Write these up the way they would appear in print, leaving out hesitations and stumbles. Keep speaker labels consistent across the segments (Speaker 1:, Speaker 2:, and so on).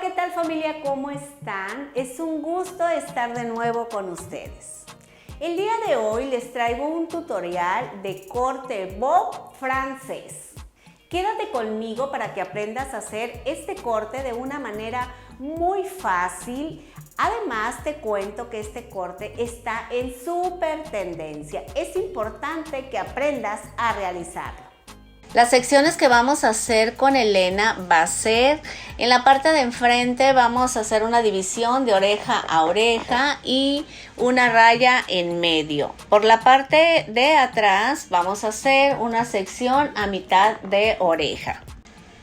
Speaker 1: ¿qué tal familia? ¿Cómo están? Es un gusto estar de nuevo con ustedes. El día de hoy les traigo un tutorial de corte bob francés. Quédate conmigo para que aprendas a hacer este corte de una manera muy fácil. Además te cuento que este corte está en súper tendencia. Es importante que aprendas a realizarlo. Las secciones que vamos a hacer con Elena va a ser en la parte de enfrente. Vamos a hacer una división de oreja a oreja y una raya en medio. Por la parte de atrás vamos a hacer una sección a mitad de oreja.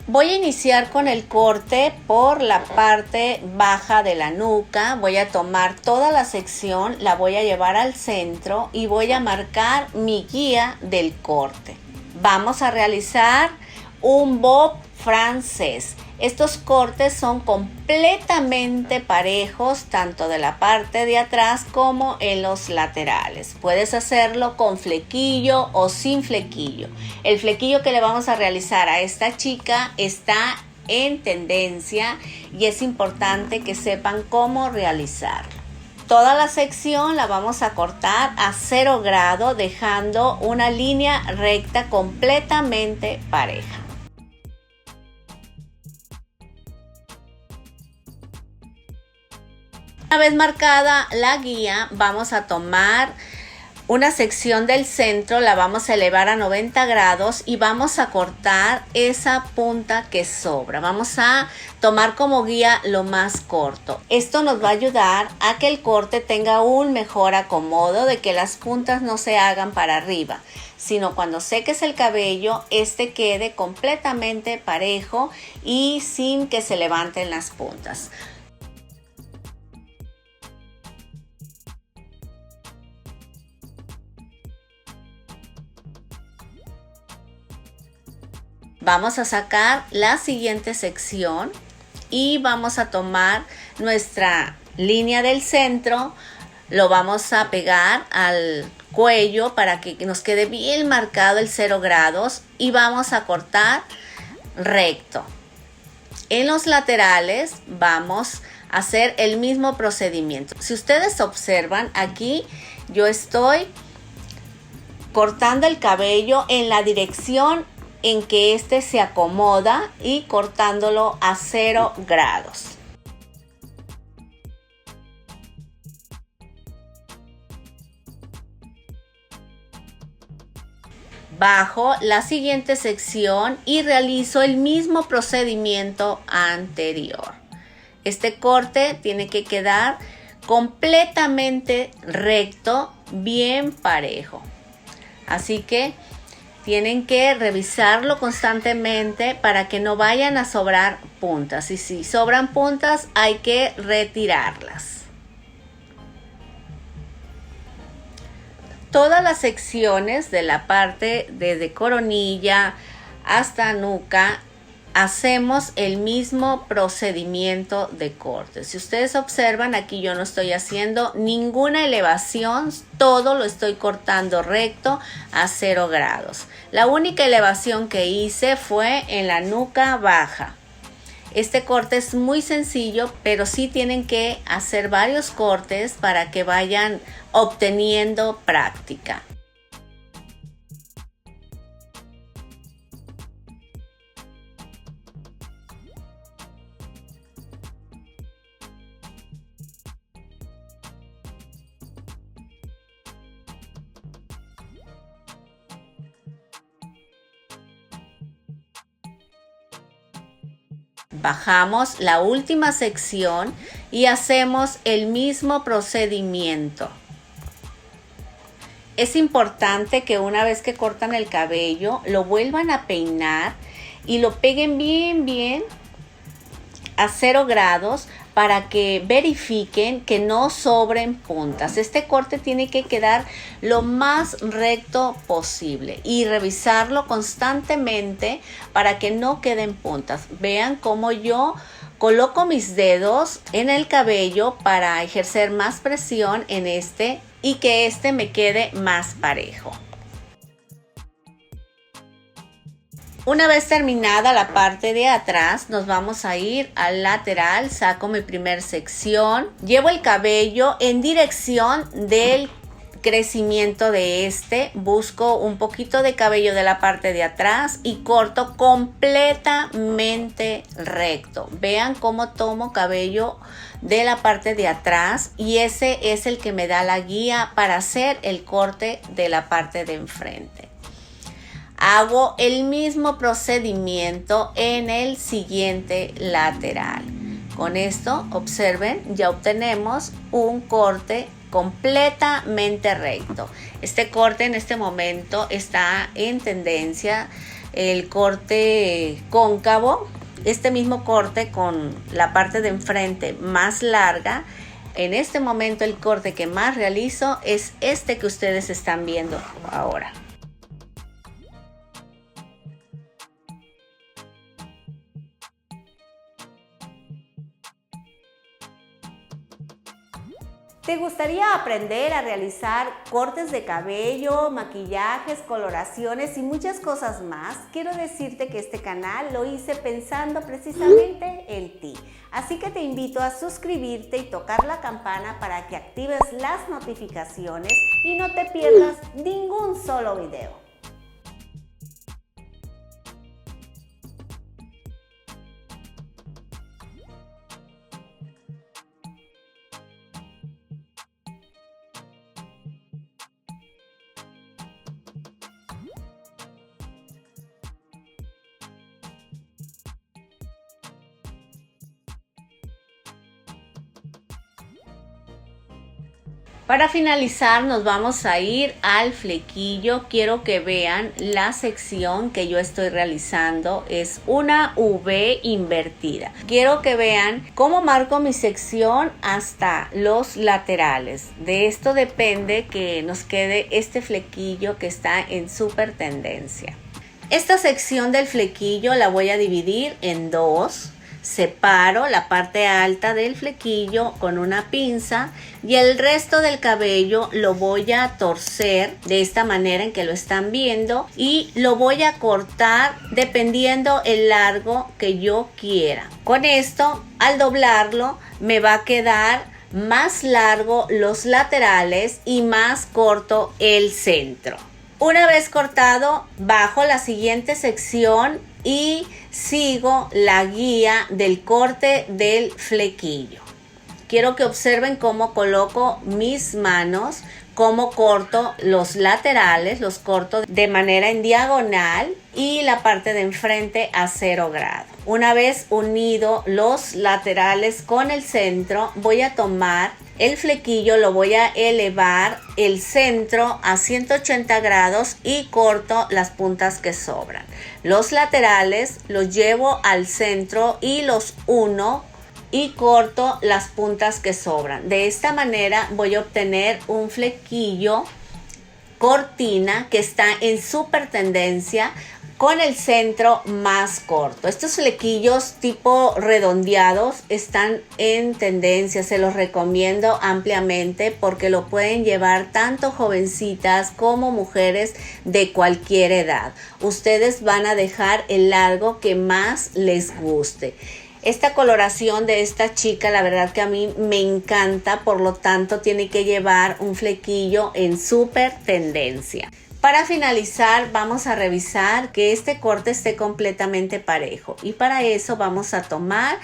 Speaker 1: Voy a iniciar con el corte por la parte baja de la nuca. Voy a tomar toda la sección, la voy a llevar al centro y voy a marcar mi guía del corte. Vamos a realizar un bob francés. Estos cortes son completamente parejos, tanto de la parte de atrás como en los laterales. Puedes hacerlo con flequillo o sin flequillo. El flequillo que le vamos a realizar a esta chica está en tendencia y es importante que sepan cómo realizarlo. Toda la sección la vamos a cortar a 0 grado, dejando una línea recta completamente pareja. Una vez marcada la guía, vamos a tomar una sección del centro, la vamos a elevar a 90 grados y vamos a cortar esa punta que sobra. Vamos a tomar como guía lo más corto. Esto nos va a ayudar a que el corte tenga un mejor acomodo, de que las puntas no se hagan para arriba, sino cuando seques el cabello, este quede completamente parejo y sin que se levanten las puntas. Vamos a sacar la siguiente sección y vamos a tomar nuestra línea del centro, lo vamos a pegar al cuello para que nos quede bien marcado el 0 grados y vamos a cortar recto. En los laterales vamos a hacer el mismo procedimiento. Si ustedes observan, aquí yo estoy cortando el cabello en la dirección en que este se acomoda y cortándolo a 0 grados. Bajo la siguiente sección y realizo el mismo procedimiento anterior. Este corte tiene que quedar completamente recto, bien parejo. Así que tienen que revisarlo constantemente para que no vayan a sobrar puntas. Y si sobran puntas, hay que retirarlas. Todas las secciones de la parte desde coronilla hasta nuca hacemos el mismo procedimiento de corte. Si ustedes observan, aquí yo no estoy haciendo ninguna elevación, todo lo estoy cortando recto a 0 grados. La única elevación que hice fue en la nuca baja. Este corte es muy sencillo, pero sí tienen que hacer varios cortes para que vayan obteniendo práctica. Bajamos la última sección y hacemos el mismo procedimiento. Es importante que una vez que cortan el cabello, lo vuelvan a peinar y lo peguen bien a 0 grados para que verifiquen que no sobren puntas. Este corte tiene que quedar lo más recto posible y revisarlo constantemente para que no queden puntas. Vean cómo yo coloco mis dedos en el cabello para ejercer más presión en este y que este me quede más parejo. Una vez terminada la parte de atrás, nos vamos a ir al lateral. Saco mi primer sección, llevo el cabello en dirección del crecimiento de busco un poquito de cabello de la parte de atrás y corto completamente recto. Vean cómo tomo cabello de la parte de atrás y ese es el que me da la guía para hacer el corte de la parte de enfrente. Hago el mismo procedimiento en el siguiente lateral. Con esto, observen, ya obtenemos un corte completamente recto. Este corte en este momento está en tendencia, el corte cóncavo. Este mismo corte con la parte de enfrente más larga. En este momento el corte que más realizo es este que ustedes están viendo ahora. ¿Te gustaría aprender a realizar cortes de cabello, maquillajes, coloraciones y muchas cosas más? Quiero decirte que este canal lo hice pensando precisamente en ti. Así que te invito a suscribirte y tocar la campana para que actives las notificaciones y no te pierdas ningún solo video. Para finalizar nos vamos a ir al flequillo. Quiero que vean la sección que yo estoy realizando. Es una V invertida. Quiero que vean cómo marco mi sección hasta los laterales. De esto depende que nos quede este flequillo que está en súper tendencia. Esta sección del flequillo la voy a dividir en dos. Separo la parte alta del flequillo con una pinza y el resto del cabello lo voy a torcer de esta manera en que lo están viendo y lo voy a cortar dependiendo el largo que yo quiera. Con esto, al doblarlo, me va a quedar más largo los laterales y más corto el centro. Una vez cortado, bajo la siguiente sección y sigo la guía del corte del flequillo. Quiero que observen cómo coloco mis manos, cómo corto los laterales, los corto de manera en diagonal y la parte de enfrente a 0 grados. Una vez unido los laterales con el centro, voy a tomar el flequillo, lo voy a elevar el centro a 180 grados y corto las puntas que sobran. Los laterales los llevo al centro y los uno y corto las puntas que sobran. De esta manera voy a obtener un flequillo cortina que está en súper tendencia con el centro más corto. Estos flequillos tipo redondeados están en tendencia, se los recomiendo ampliamente porque lo pueden llevar tanto jovencitas como mujeres de cualquier edad. Ustedes van a dejar el largo que más les guste. Esta coloración de esta chica, la verdad que a mí me encanta, por lo tanto tiene que llevar un flequillo en súper tendencia. Para finalizar, vamos a revisar que este corte esté completamente parejo y para eso vamos a tomar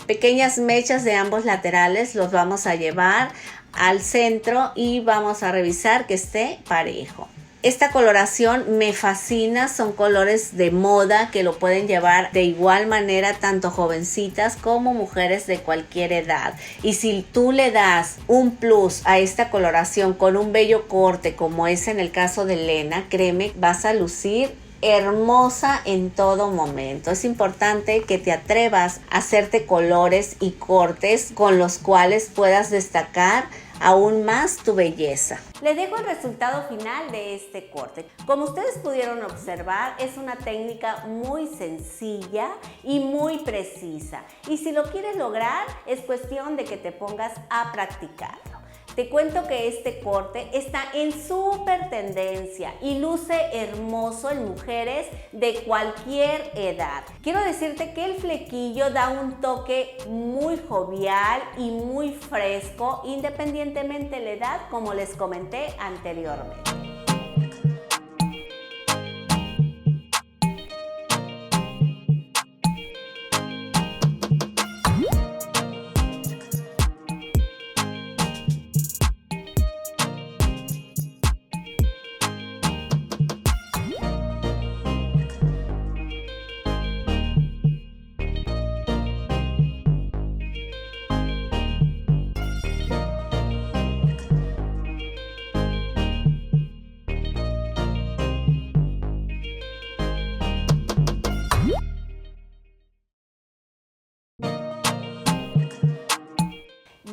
Speaker 1: pequeñas mechas de ambos laterales, los vamos a llevar al centro y vamos a revisar que esté parejo. Esta coloración me fascina, son colores de moda que lo pueden llevar de igual manera tanto jovencitas como mujeres de cualquier edad. Y si tú le das un plus a esta coloración con un bello corte como es en el caso de Lena, créeme, vas a lucir hermosa en todo momento. Es importante que te atrevas a hacerte colores y cortes con los cuales puedas destacar aún más tu belleza. Les dejo el resultado final de este corte. Como ustedes pudieron observar, es una técnica muy sencilla y muy precisa. Y si lo quieres lograr, es cuestión de que te pongas a practicarlo. Te cuento que este corte está en súper tendencia y luce hermoso en mujeres de cualquier edad. Quiero decirte que el flequillo da un toque muy jovial y muy fresco, independientemente de la edad, como les comenté anteriormente.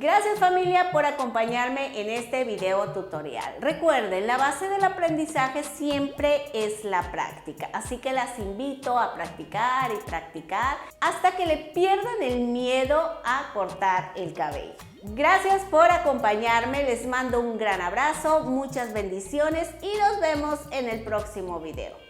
Speaker 1: Gracias familia por acompañarme en este video tutorial. Recuerden, la base del aprendizaje siempre es la práctica, así que las invito a practicar y practicar hasta que le pierdan el miedo a cortar el cabello. Gracias por acompañarme, les mando un gran abrazo, muchas bendiciones y nos vemos en el próximo video.